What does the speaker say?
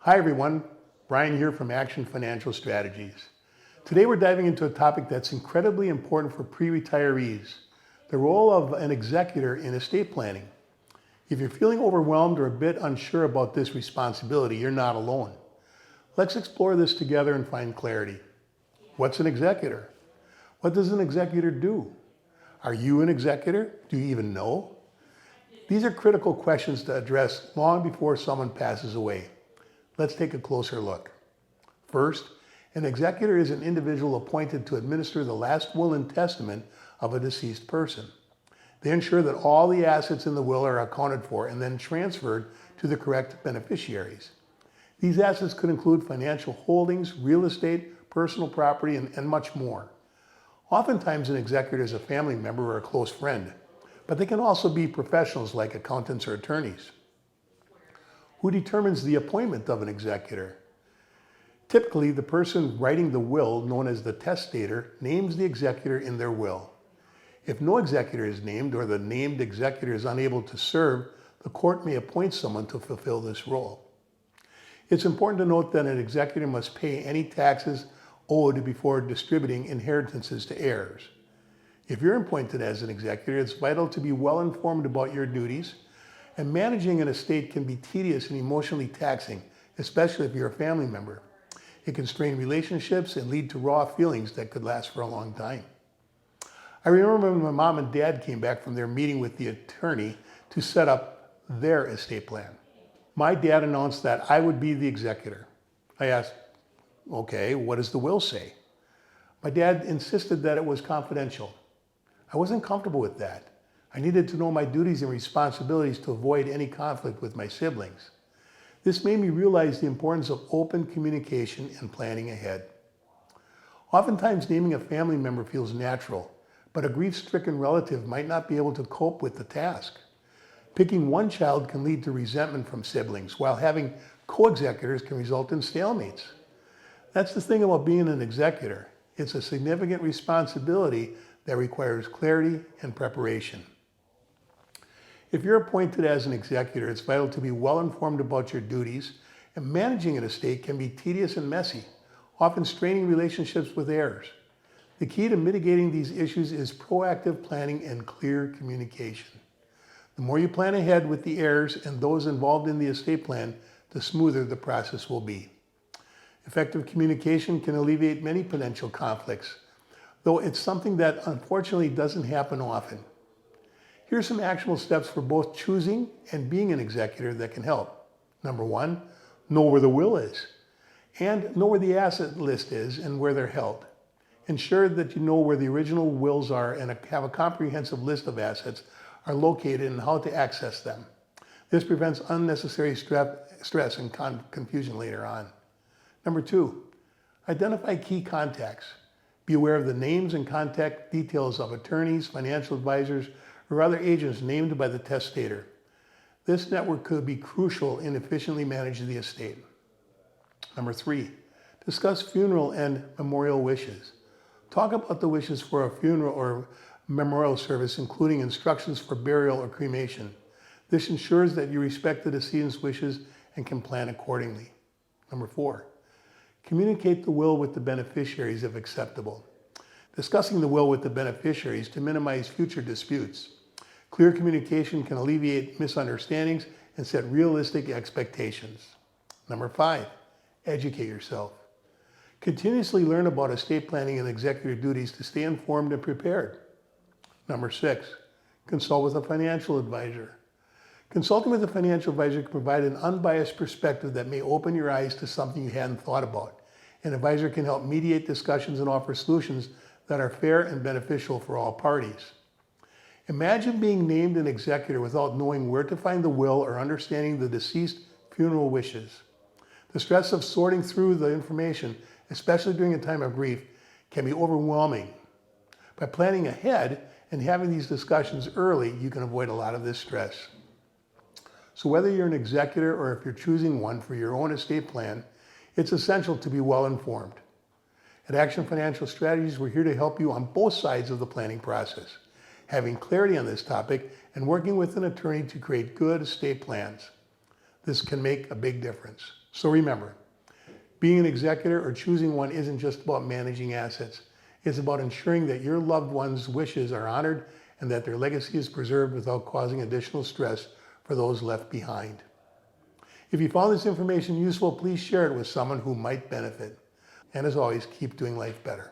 Hi everyone, Brian here from Action Financial Strategies. Today we're diving into a topic that's incredibly important for pre-retirees, the role of an executor in estate planning. If you're feeling overwhelmed or a bit unsure about this responsibility, you're not alone. Let's explore this together and find clarity. What's an executor? What does an executor do? Are you an executor? Do you even know? These are critical questions to address long before someone passes away. Let's take a closer look. First, an executor is an individual appointed to administer the last will and testament of a deceased person. They ensure that all the assets in the will are accounted for and then transferred to the correct beneficiaries. These assets could include financial holdings, real estate, personal property, and much more. Oftentimes, an executor is a family member or a close friend, but they can also be professionals like accountants or attorneys. Who determines the appointment of an executor? Typically, the person writing the will, known as the testator, names the executor in their will. If no executor is named or the named executor is unable to serve, the court may appoint someone to fulfill this role. It's important to note that an executor must pay any taxes owed before distributing inheritances to heirs. If you're appointed as an executor, it's vital to be well informed about your duties, and managing an estate can be tedious and emotionally taxing, especially if you're a family member. It can strain relationships and lead to raw feelings that could last for a long time. I remember when my mom and dad came back from their meeting with the attorney to set up their estate plan. My dad announced that I would be the executor. I asked, okay, what does the will say? My dad insisted that it was confidential. I wasn't comfortable with that. I needed to know my duties and responsibilities to avoid any conflict with my siblings. This made me realize the importance of open communication and planning ahead. Oftentimes, naming a family member feels natural, but a grief-stricken relative might not be able to cope with the task. Picking one child can lead to resentment from siblings, while having co-executors can result in stalemates. That's the thing about being an executor. It's a significant responsibility that requires clarity and preparation. If you're appointed as an executor, it's vital to be well informed about your duties, and managing an estate can be tedious and messy, often straining relationships with heirs. The key to mitigating these issues is proactive planning and clear communication. The more you plan ahead with the heirs and those involved in the estate plan, the smoother the process will be. Effective communication can alleviate many potential conflicts, though it's something that unfortunately doesn't happen often. Here are some actionable steps for both choosing and being an executor that can help. Number one, know where the will is, and know where the asset list is and where they're held. Ensure that you know where the original wills are and have a comprehensive list of assets are located and how to access them. This prevents unnecessary stress and confusion later on. Number two, identify key contacts. Be aware of the names and contact details of attorneys, financial advisors, or other agents named by the testator. This network could be crucial in efficiently managing the estate. Number three, discuss funeral and memorial wishes. Talk about the wishes for a funeral or memorial service, including instructions for burial or cremation. This ensures that you respect the decedent's wishes and can plan accordingly. Number four, communicate the will with the beneficiaries if acceptable. Discussing the will with the beneficiaries to minimize future disputes. Clear communication can alleviate misunderstandings and set realistic expectations. Number five, educate yourself. Continuously learn about estate planning and executor duties to stay informed and prepared. Number six, consult with a financial advisor. Consulting with a financial advisor can provide an unbiased perspective that may open your eyes to something you hadn't thought about. An advisor can help mediate discussions and offer solutions that are fair and beneficial for all parties. Imagine being named an executor without knowing where to find the will or understanding the deceased funeral wishes. The stress of sorting through the information, especially during a time of grief, can be overwhelming. By planning ahead and having these discussions early, you can avoid a lot of this stress. So whether you're an executor or if you're choosing one for your own estate plan, it's essential to be well informed. At Action Financial Strategies, we're here to help you on both sides of the planning process, having clarity on this topic and working with an attorney to create good estate plans. This can make a big difference. So remember, being an executor or choosing one isn't just about managing assets. It's about ensuring that your loved one's wishes are honored and that their legacy is preserved without causing additional stress for those left behind. If you found this information useful, please share it with someone who might benefit. And as always, keep doing life better.